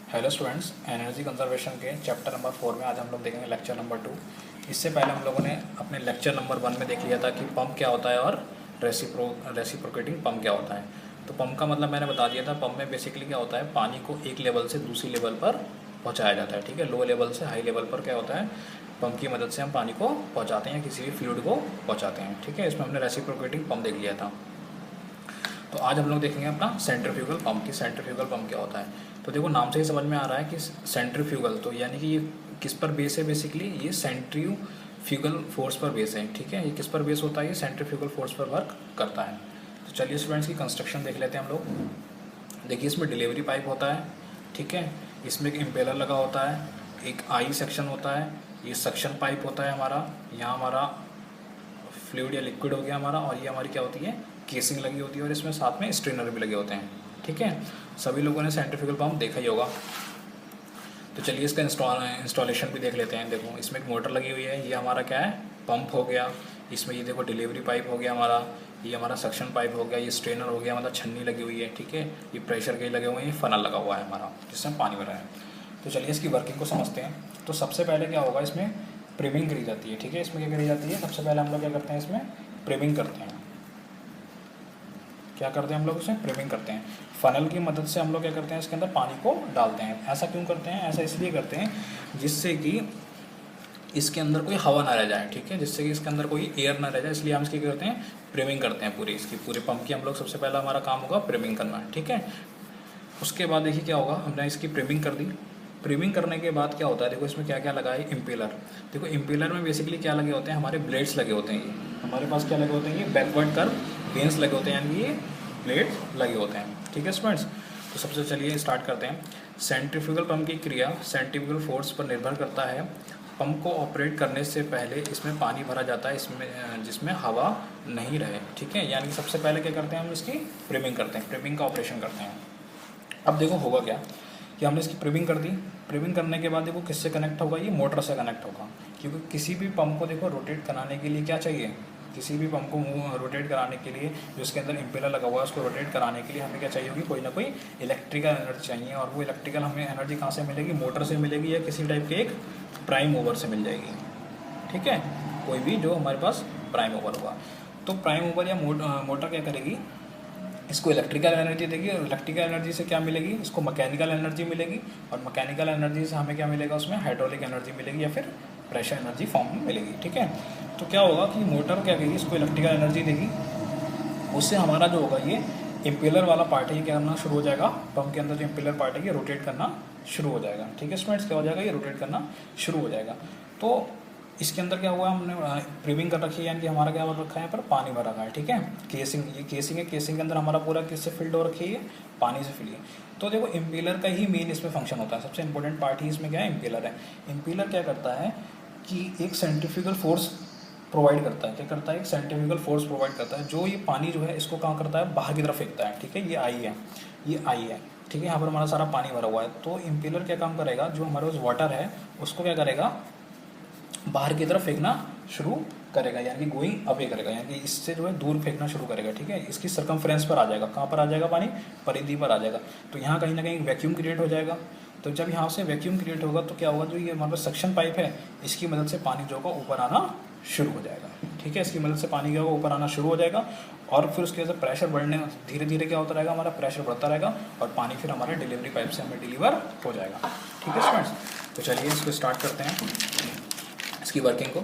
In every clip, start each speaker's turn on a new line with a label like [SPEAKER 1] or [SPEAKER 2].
[SPEAKER 1] Hello students, energy conservation के chapter number 4 में आज हम लोग देखेंगे लेक्चर नंबर 2। इससे पहले हम लोगों ने अपने लेक्चर नंबर 1 में देख लिया था कि पंप क्या होता है और रेसिप्रोकेटिंग पंप क्या होता है। तो पंप का मतलब मैंने बता दिया था। पंप में बेसिकली क्या होता है, पानी को एक लेवल से दूसरी लेवल पर पहुँचाया जाता है। ठीक है, लो लेवल से हाई लेवल पर क्या होता है, पंप की मदद से हम पानी को पहुँचाते हैं, किसी भी फ्लूइड को पहुँचाते हैं। ठीक है, इसमें हमने रेसिप्रोकेटिंग पंप देख लिया था। तो आज हम लोग देखेंगे अपना सेंट्रीफ्यूगल पंप की सेंट्रीफ्यूगल पंप क्या होता है। तो देखो, नाम से ही समझ में आ रहा है कि सेंट्रीफ्यूगल, तो यानी कि ये किस पर बेस है, बेसिकली ये सेंट्रीफ्यूगल फोर्स पर बेस है। ठीक है, ये किस पर बेस होता है, ये सेंट्रीफ्यूगल फोर्स पर वर्क करता है। तो चलिए स्टूडेंट्स, की कंस्ट्रक्शन देख लेते हैं हम लोग। देखिए, इसमें डिलीवरी पाइप होता है। ठीक है, इसमें एक इम्पेलर लगा होता है, एक आई सेक्शन होता है, ये सक्शन पाइप होता है हमारा, यहाँ हमारा फ्लूइड या लिक्विड हो गया हमारा, और ये हमारी क्या होती है, केसिंग लगी होती है, और इसमें साथ में स्ट्रेनर भी लगे होते हैं। ठीक है, सभी लोगों ने सेंट्रीफ्यूगल पंप देखा ही होगा। तो चलिए इसका इंस्टॉलेशन भी देख लेते हैं। देखो, इसमें एक मोटर लगी हुई है, ये हमारा क्या है, पंप हो गया। इसमें ये देखो डिलीवरी पाइप हो गया हमारा, ये हमारा सक्शन पाइप हो गया, ये स्ट्रेनर हो गया, मतलब छन्नी लगी हुई है। ठीक है, ये प्रेशर गेज लगे हुए हैं, ये फनल लगा हुआ है हमारा, जिसमें पानी भरा है। तो चलिए इसकी वर्किंग को समझते हैं। तो सबसे पहले क्या होगा, इसमें प्रिमिंग करी जाती है। ठीक है, इसमें क्या करी जाती है, सबसे पहले हम लोग क्या करते हैं, इसमें प्रिमिंग करते हैं। क्या करते हैं हम लोग, इसमें प्रिमिंग करते हैं। फनल की मदद से हम लोग क्या करते हैं, इसके अंदर पानी को डालते हैं। ऐसा क्यों करते हैं, ऐसा इसलिए करते हैं जिससे कि इसके अंदर कोई हवा ना रह जाए। ठीक है, जिससे कि इसके अंदर कोई एयर ना रह जाए, इसलिए हम इसकी क्या करते हैं, प्रिमिंग करते हैं। पूरे पंप की हम लोग सबसे पहला हमारा काम होगा प्रिमिंग करना। ठीक है, उसके बाद देखिए क्या होगा, हमने इसकी प्रिमिंग कर दी। प्रिमिंग करने के बाद क्या होता है, देखो इसमें क्या क्या लगा है, इम्पेलर। देखो इम्पेलर में बेसिकली क्या लगे होते हैं, हमारे ब्लेड्स लगे होते हैं। ये हमारे पास क्या लगे होते हैं, ये बैकवर्ड कर्व वेन्स लगे होते हैं, यानी ये ब्लेड्स लगे होते हैं। ठीक है स्टूडेंट्स, तो सबसे चलिए स्टार्ट करते हैं। सेंट्रीफ्यूगल पंप की क्रिया सेंट्रीफ्यूगल फोर्स पर निर्भर करता है। पंप को ऑपरेट करने से पहले इसमें पानी भरा जाता है, इसमें जिसमें हवा नहीं रहे। ठीक है, यानी सबसे पहले क्या करते हैं, हम इसकी प्रिमिंग करते हैं, प्रिमिंग का ऑपरेशन करते हैं। अब देखो होगा क्या कि हमने इसकी प्रिमिंग कर दी। प्रिमिंग करने के बाद देखो किससे कनेक्ट होगा, ये मोटर से कनेक्ट होगा। क्योंकि किसी भी पंप को देखो रोटेट कराने के लिए क्या चाहिए, किसी भी पंप को रोटेट कराने के लिए जो इसके अंदर इम्पेलर लगा हुआ है, उसको रोटेट कराने के लिए हमें क्या चाहिए होगी, कोई ना कोई इलेक्ट्रिकल एनर्जी चाहिए। और वो इलेक्ट्रिकल हमें एनर्जी कहाँ से मिलेगी, मोटर से मिलेगी, या किसी टाइप के एक प्राइम मूवर से मिल जाएगी। ठीक है, कोई भी जो हमारे पास प्राइम मूवर होगा। तो प्राइम मूवर या मोटर क्या करेगी, इसको इलेक्ट्रिकल एनर्जी देगी, और इलेक्ट्रिकल एनर्जी से क्या मिलेगी, इसको मैकेनिकल एनर्जी मिलेगी, और मैकेनिकल एनर्जी से हमें क्या मिलेगा, उसमें हाइड्रोलिक एनर्जी मिलेगी, या फिर प्रेशर एनर्जी फॉर्म में मिलेगी। ठीक है, तो क्या होगा कि मोटर क्या करेगी, इसको इलेक्ट्रिकल एनर्जी देगी, उससे हमारा जो होगा ये इम्पेलर वाला पार्ट है, ये क्या करना शुरू हो जाएगा, पंप के अंदर जो इम्पेलर पार्ट है ये रोटेट करना शुरू हो जाएगा। ठीक है स्टूडेंट्स, क्या हो जाएगा, ये रोटेट करना शुरू हो जाएगा। तो इसके अंदर क्या हुआ, हमने प्रिमिंग कर रखी है, यानी कि हमारा क्या भर रखा है, पर पानी भर रखा है। ठीक है, केसिंग, ये केसिंग है, केसिंग के अंदर हमारा पूरा किससे फिल्ड हो रखी है, पानी से फिल है। तो देखो इम्पेलर का ही मेन इसमें फंक्शन होता है, सबसे इंपॉर्टेंट पार्ट ही इसमें क्या है, इम्पेलर है। इम्पेलर क्या करता है कि एक सेंट्रीफ्यूगल फोर्स प्रोवाइड करता है। क्या करता है, एक सेंट्रीफ्यूगल फोर्स प्रोवाइड करता है, जो ये पानी जो है इसको कहाँ करता है, बाहर की तरफ फेंकता है। ठीक है, ये आई है, ये आई है। ठीक है, यहाँ पर हमारा सारा पानी भरा हुआ है। तो इम्पेलर क्या काम करेगा, जो हमारे पास वाटर है उसको क्या करेगा, बाहर की तरफ फेंकना शुरू करेगा, यानी कि गोइंग अवे करेगा, यानी कि इससे जो है दूर फेंकना शुरू करेगा। ठीक है, इसकी सर्कमफ्रेंस पर आ जाएगा, कहाँ पर आ जाएगा, पानी परिधि पर आ जाएगा। तो यहाँ कहीं ना कहीं वैक्यूम क्रिएट हो जाएगा। तो जब यहाँ से वैक्यूम क्रिएट होगा तो क्या होगा, जो ये हमारे पास सक्शन पाइप है, इसकी मदद से पानी जो होगा ऊपर आना शुरू हो जाएगा। ठीक है, इसकी मदद से पानी क्या होगा, ऊपर आना शुरू हो जाएगा, और फिर उसके वजह से प्रेशर बढ़ने, धीरे धीरे क्या होता रहेगा, हमारा प्रेशर बढ़ता रहेगा, और पानी फिर हमारे डिलीवरी पाइप से हमें डिलीवर हो जाएगा। ठीक है स्टूडेंट्स, तो चलिए इसको स्टार्ट करते हैं, इसकी वर्किंग को।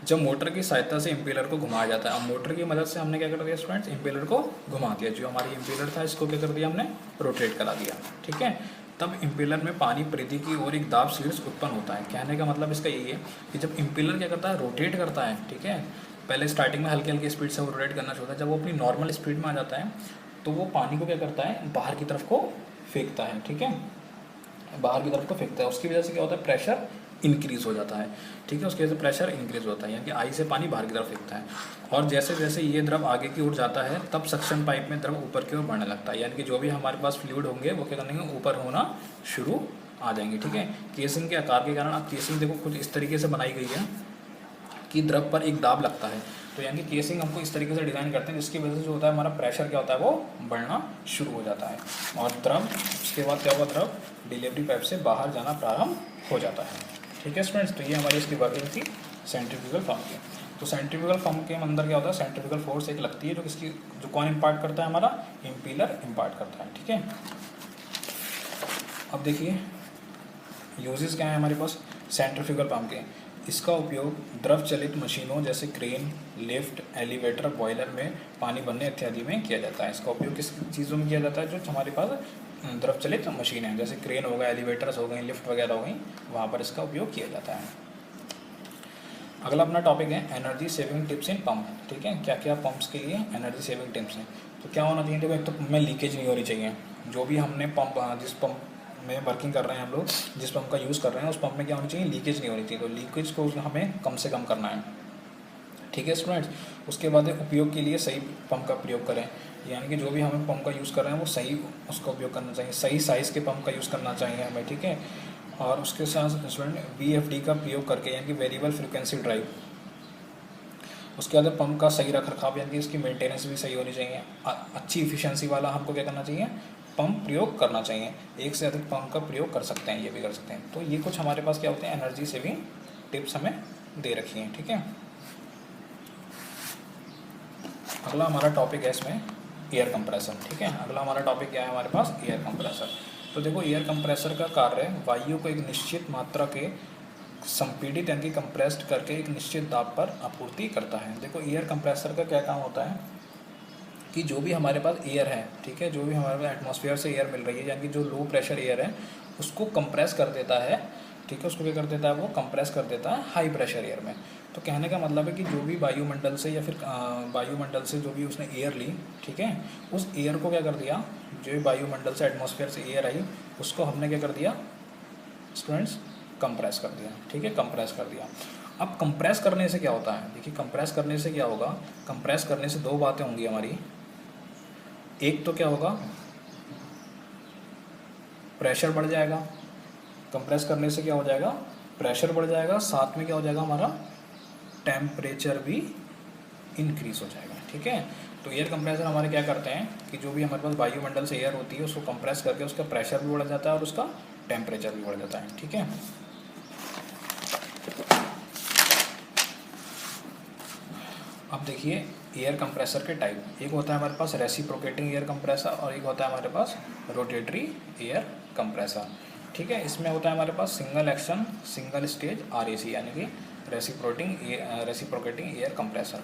[SPEAKER 1] जब मोटर की सहायता से इम्पेलर को घुमाया जाता है, अब मोटर की मदद से हमने क्या कर दिया स्टूडेंट्स, इम्पेलर को घुमा दिया। जो हमारी इम्पेलर था इसको क्या कर दिया, हमने रोटेट करा दिया। ठीक है, तब इम्पेलर में पानी परिधि की ओर एक दाब शीर्ष उत्पन्न होता है। कहने का मतलब इसका यही है कि जब इम्पेलर क्या करता है, रोटेट करता है। ठीक है, पहले स्टार्टिंग में हल्की हल्की स्पीड से वो रोटेट करना शुरू होता है, जब वो अपनी नॉर्मल स्पीड में आ जाता है तो वो पानी को क्या करता है, बाहर की तरफ को फेंकता है। ठीक है, बाहर की तरफ को फेंकता है, उसकी वजह से क्या होता है, प्रेशर इंक्रीज हो जाता है। ठीक है, उसकी वजह से प्रेशर इंक्रीज होता है, यानी कि आई से पानी बाहर की तरफ फेंकता है। और जैसे जैसे ये द्रव आगे की ओर जाता है तब सक्शन पाइप में द्रव ऊपर की ओर बढ़ने लगता है, यानी कि जो भी हमारे पास फ्लूइड होंगे वो क्या करेंगे, ऊपर होना शुरू आ जाएंगे। ठीक है, केसिंग के आकार के कारण, अब केसिंग देखो कुछ इस तरीके से बनाई गई है कि द्रव पर एक दाब लगता है। तो यानी कि केसिंग हमको इस तरीके से डिज़ाइन करते हैं जिसकी वजह से जो होता है हमारा प्रेशर क्या होता है वो बढ़ना शुरू हो जाता है, और द्रव उसके बाद क्या होगा, द्रव डिलीवरी पाइप से बाहर जाना प्रारंभ हो जाता है। ठीक है स्टूडेंट्स, तो ये हमारी इसकी वर्किंग थी सेंट्रीफ्यूगल पंप की। तो सेंट्रीफ्यूगल पंप के अंदर क्या होता है, सेंट्रीफ्यूगल फोर्स एक लगती है जो किसकी, जो कौन इम्पार्ट करता है, हमारा इम्पीलर इम्पार्ट करता है। ठीक है, अब देखिए यूजेस क्या है हमारे पास सेंट्रीफ्यूगल पंप के। इसका उपयोग द्रव चलित मशीनों जैसे क्रेन, लिफ्ट, एलिवेटर, बॉयलर में पानी भरने इत्यादि में किया जाता है। इसका उपयोग किस चीज़ों में किया जाता है, जो हमारे पास द्रव चलित मशीन है, जैसे क्रेन हो गया, एलिवेटर्स हो गए, लिफ्ट वगैरह हो गई, वहाँ पर इसका उपयोग किया जाता है। अगला अपना टॉपिक है एनर्जी सेविंग टिप्स इन पंप। ठीक है, क्या क्या पंप्स के लिए एनर्जी सेविंग टिप्स हैं। तो क्या होना चाहिए, देखो एक तो पंप में लीकेज नहीं होनी चाहिए। जो भी हमने पंप, जिस पंप में वर्किंग कर रहे हैं हम लोग, जिस पंप का यूज़ कर रहे हैं उस पंप में क्या होनी चाहिए, लीकेज नहीं होनी चाहिए। तो लीकेज को हमें कम से कम करना है। ठीक है स्टूडेंट्स, उसके बाद उपयोग के लिए सही पंप का प्रयोग करें, यानी कि जो भी हमें पंप का यूज़ कर रहे हैं वो सही उसका उपयोग करना चाहिए, सही साइज़ के पंप का यूज़ करना चाहिए हमें। ठीक है, और उसके साथ स्टूडेंट VFD का प्रयोग करके, यानी कि वेरिएबल फ्रिक्वेंसी ड्राइव। उसके बाद पंप का सही रख रखाव, यानी कि इसकी मेंटेनेंस भी सही होनी चाहिए। अच्छी इफिशिएंसी वाला हमको क्या करना चाहिए, पंप प्रयोग करना चाहिए। एक से अधिक पंप का प्रयोग कर सकते हैं, ये भी कर सकते हैं। तो ये कुछ हमारे पास क्या होते हैं एनर्जी सेविंग टिप्स हमें दे रखी हैं। ठीक है, अगला हमारा टॉपिक है इसमें एयर कंप्रेसर। ठीक है, अगला हमारा टॉपिक क्या है हमारे पास, एयर कंप्रेसर। तो देखो एयर कंप्रेसर का कार्य वायु को एक निश्चित मात्रा के संपीड़ित यानी कि कंप्रेस्ड करके एक निश्चित दाब पर आपूर्ति करता है। देखो एयर कंप्रेसर का क्या काम होता है कि जो भी हमारे पास एयर है, ठीक है, जो भी हमारे पास एटमॉस्फेयर से एयर मिल रही है, यानी कि जो लो प्रेशर एयर है उसको कंप्रेस कर देता है। ठीक है, उसको क्या कर देता है, वो कंप्रेस कर देता है हाई प्रेशर एयर में। तो कहने का मतलब है कि जो भी वायुमंडल से या फिर वायुमंडल से जो भी उसने एयर ली, ठीक है, उस एयर को क्या कर दिया, जो भी वायुमंडल से एटमॉस्फेयर से एयर आई उसको हमने क्या कर दिया स्टूडेंट्स, कंप्रेस कर दिया। ठीक है, कंप्रेस कर दिया। अब कंप्रेस करने से क्या होता है, देखिए कंप्रेस करने से क्या होगा, कंप्रेस करने से दो बातें होंगी हमारी। एक तो क्या होगा, प्रेशर बढ़ जाएगा। कंप्रेस करने से क्या हो जाएगा, प्रेशर बढ़ जाएगा, साथ में क्या हो जाएगा, हमारा टेम्परेचर भी इंक्रीज हो जाएगा। ठीक है, तो एयर कंप्रेसर हमारे क्या करते हैं कि जो भी हमारे पास वायुमंडल से एयर होती है उसको कंप्रेस करके उसका प्रेशर भी बढ़ जाता है और उसका टेम्परेचर भी बढ़ जाता है। ठीक है, अब देखिए एयर कंप्रेसर के टाइप, एक होता है हमारे पास रेसिप्रोकेटिंग एयर कंप्रेसर और एक होता है हमारे पास रोटेटरी एयर कंप्रेसर। ठीक है, इसमें होता है हमारे पास single action single stage RAC, यानी कि रेसिप्रोकेटिंग एयर कंप्रेसर।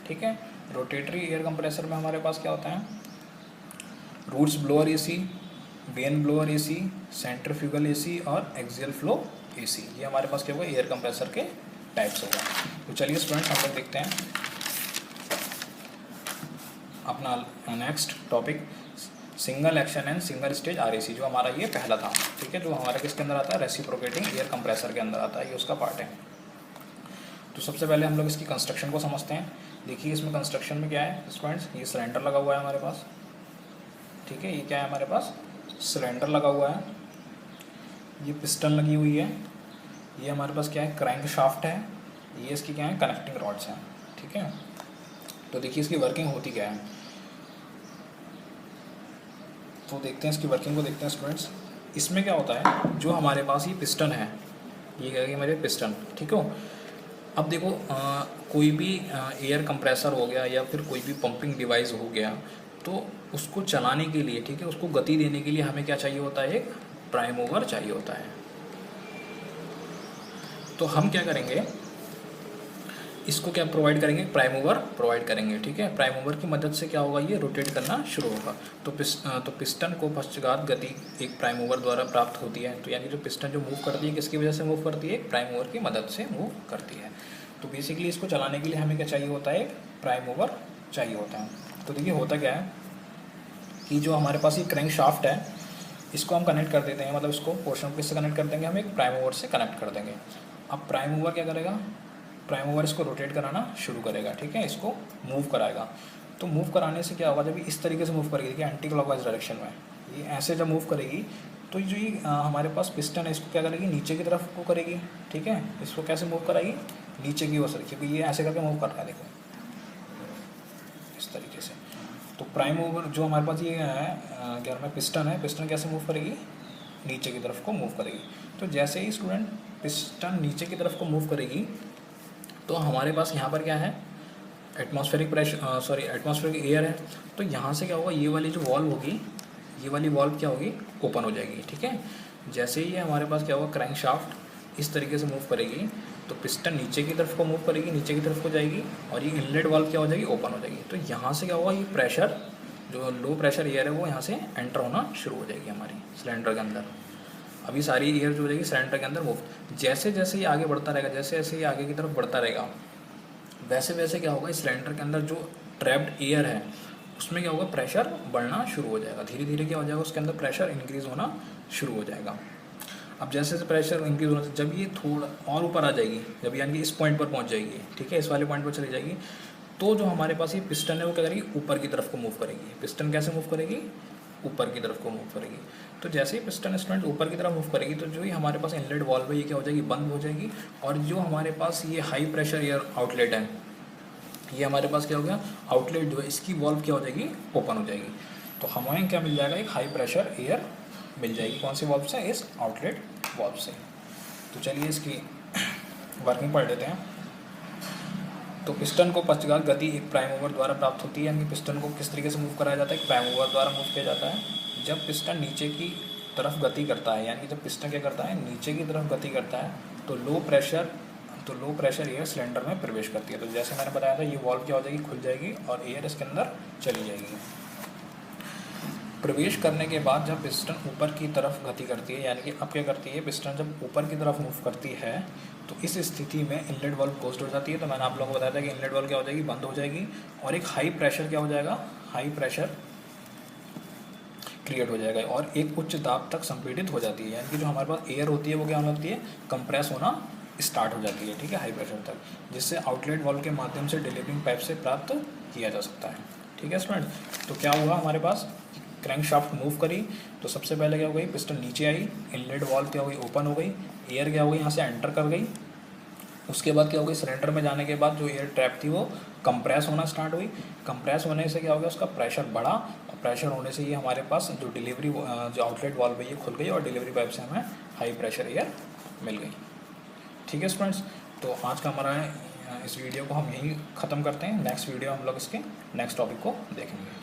[SPEAKER 1] ठीक है, रोटेटरी एयर कंप्रेसर में हमारे पास क्या होता है, roots blower AC, vane blower AC, centrifugal AC और एक्सियल फ्लो AC। ये हमारे पास क्या होगा, एयर कंप्रेसर के टाइप्स होगा। तो चलिए स्टूडेंट्स हम लोग देखते हैं अपना next topic, single action and single stage RAC, जो हमारा ये पहला था। ठीक है, जो हमारा किसके अंदर आता है, रेसिप्रोकेटिंग एयर कंप्रेसर के अंदर आता है, ये उसका पार्ट है। तो सबसे पहले हम लोग इसकी कंस्ट्रक्शन को समझते हैं। देखिए इसमें कंस्ट्रक्शन में क्या है स्टूडेंट्स, ये सिलेंडर लगा हुआ है हमारे पास। ठीक है, ये क्या है हमारे पास, सिलेंडर लगा हुआ है, ये पिस्टन लगी हुई है, ये हमारे पास क्या है, क्रैंक शाफ्ट है, ये इसकी क्या है, कनेक्टिंग रॉड्स हैं। ठीक है, तो देखिए इसकी वर्किंग होती क्या है, तो देखते हैं इसकी वर्किंग को देखते हैं स्टूडेंट्स। इसमें क्या होता है, जो हमारे पास ये पिस्टन है, ये क्या है हमारे पिस्टन। ठीक हो, अब देखो कोई भी एयर कंप्रेसर हो गया या फिर कोई भी पंपिंग डिवाइस हो गया, तो उसको चलाने के लिए, ठीक है, उसको गति देने के लिए हमें क्या चाहिए होता है, एक प्राइम मूवर चाहिए होता है। तो हम क्या करेंगे, इसको क्या प्रोवाइड करेंगे, प्राइम मूवर प्रोवाइड करेंगे। ठीक है, प्राइम मूवर की मदद से क्या होगा, ये रोटेट करना शुरू होगा। तो पिस्टन को पश्चात गति एक प्राइम मूवर द्वारा प्राप्त होती है। तो यानी जो पिस्टन जो मूव करती है, किसकी वजह से मूव करती है, एक प्राइम मूवर की मदद से मूव करती है। तो बेसिकली इसको चलाने के लिए हमें क्या चाहिए होता है, एक प्राइम मूवर चाहिए होता है। तो देखिए होता क्या है कि जो हमारे पास ये क्रैंक शाफ्ट है, इसको हम कनेक्ट कर देते हैं, मतलब इसको पोर्शन को किससे कनेक्ट कर देंगे, हम एक प्राइम मूवर से कनेक्ट कर देंगे। अब प्राइम मूवर क्या करेगा, प्राइम मूवर इसको रोटेट कराना शुरू करेगा। ठीक है, इसको मूव कराएगा। तो मूव कराने से क्या होगा, जब इस तरीके से मूव करेगी, देखिए एंटी क्लॉकवाइज डायरेक्शन में, ये ऐसे जब मूव करेगी तो जो ये हमारे पास पिस्टन है, इसको क्या करेगी, नीचे की तरफ को करेगी। ठीक है, इसको कैसे मूव कराएगी, नीचे की ओर से, क्योंकि ये ऐसे करके मूव कर रहा है। देखो तो प्राइम मूवर जो हमारे पास ये है क्या में पिस्टन है, पिस्टन कैसे मूव करेगी, नीचे की तरफ को मूव करेगी। तो जैसे ही स्टूडेंट पिस्टन नीचे की तरफ को मूव करेगी तो हमारे पास यहाँ पर क्या है, एटमॉस्फेरिक प्रेशर एटमॉस्फेरिक एयर है। तो यहाँ से क्या होगा, ये वाली जो वॉल्व होगी, ये वाली वॉल्व क्या होगी, ओपन हो जाएगी। ठीक है, जैसे ही ये हमारे पास क्या होगा, क्रैंक शाफ्ट इस तरीके से मूव करेगी तो पिस्टन नीचे की तरफ को मूव करेगी, नीचे की तरफ को जाएगी और ये इनलेट वाल्व क्या हो जाएगी, ओपन हो जाएगी। तो यहाँ से क्या होगा, ये प्रेशर जो लो प्रेशर एयर है वो यहाँ से एंटर होना शुरू हो जाएगी हमारी सिलेंडर के अंदर। अभी सारी एयर जो हो जाएगी सिलेंडर के अंदर मूव। जैसे जैसे ये आगे बढ़ता रहेगा, जैसे जैसे ये आगे की तरफ बढ़ता रहेगा, वैसे वैसे क्या होगा, इस सिलेंडर के अंदर जो ट्रैप्ड एयर है उसमें क्या होगा, प्रेशर बढ़ना शुरू हो जाएगा। धीरे धीरे क्या हो जाएगा, उसके अंदर प्रेशर इंक्रीज़ होना शुरू हो जाएगा। अब जैसे जैसे प्रेशर इंक्रीज होना, जब ये थोड़ा और ऊपर आ जाएगी, जब यानी कि इस पॉइंट पर पहुंच जाएगी, ठीक है, इस वाले पॉइंट पर चली जाएगी, तो जो हमारे पास ये पिस्टन है वो क्या करेगी, ऊपर की तरफ को मूव करेगी। पिस्टन कैसे मूव करेगी, ऊपर की तरफ को मूव करेगी। तो जैसे ही पिस्टन स्टूडेंट ऊपर की तरफ मूव करेगी तो जो ये हमारे पास इनलेट वाल्व है ये क्या हो जाएगी, बंद हो जाएगी। और जो हमारे पास ये हाई प्रेशर एयर आउटलेट है, ये हमारे पास क्या हो गया, आउटलेट जो है इसकी वॉल्व क्या हो जाएगी, ओपन हो जाएगी। तो हमें क्या मिल जाएगा, एक हाई प्रेशर एयर मिल जाएगी। कौन सी वॉल्व से, इस आउटलेट वॉल्व से। तो चलिए इसकी वर्किंग पढ़ लेते हैं। तो पिस्टन को पक्षघात गति एक प्राइम मूवर द्वारा प्राप्त होती है, यानी पिस्टन को किस तरीके से मूव कराया जाता है, एक प्राइम मूवर द्वारा मूव किया जाता है। जब पिस्टन नीचे की तरफ गति करता है, यानी कि जब पिस्टन क्या करता है, नीचे की तरफ गति करता है, तो लो प्रेशर एयर सिलेंडर में प्रवेश करती है। तो जैसे मैंने बताया था, ये वॉल्व क्या हो जाएगी, खुल जाएगी और एयर इसके अंदर चली जाएगी। प्रवेश करने के बाद जब पिस्टन ऊपर की तरफ गति करती है, यानी कि अब क्या करती है, पिस्टन जब ऊपर की तरफ मूव करती है तो इस स्थिति में इनलेट वाल्व क्लोज्ड हो जाती है। तो मैंने आप लोगों को बताया था कि इनलेट वाल्व क्या हो जाएगी, बंद हो जाएगी और एक हाई प्रेशर क्या हो जाएगा, हाई प्रेशर क्रिएट हो जाएगा और एक उच्च दाब तक संपीड़ित हो जाती है। यानी कि जो हमारे पास एयर होती है वो क्या होने लगती है, कंप्रेस होना स्टार्ट हो जाती है, ठीक है, हाई प्रेशर तक, जिससे आउटलेट वाल्व के माध्यम से डिलीवरिंग पाइप से प्राप्त किया जा सकता है। ठीक है स्टूडेंट, तो क्या हुआ हमारे पास, क्रैंक शाफ्ट मूव करी तो सबसे पहले क्या हो गई, पिस्टन नीचे आई, इनलेट वाल्व क्या हो गई, ओपन हो गई, एयर क्या हो गई, यहाँ से एंटर कर गई। उसके बाद क्या हो गई, सिलेंडर में जाने के बाद जो एयर ट्रैप थी वो कंप्रेस होना स्टार्ट हुई। कंप्रेस होने से क्या हो गया, उसका प्रेशर बढ़ा और प्रेशर होने से ये हमारे पास जो डिलीवरी जो आउटलेट वाल्व है ये खुल गई और डिलीवरी पाइप से हमें हाई प्रेशर एयर मिल गई। ठीक है स्टूडेंट्स, तो आज का हमारा इस वीडियो को हम यहीं ख़त्म करते हैं। नेक्स्ट वीडियो हम लोग इसके नेक्स्ट टॉपिक को देखेंगे।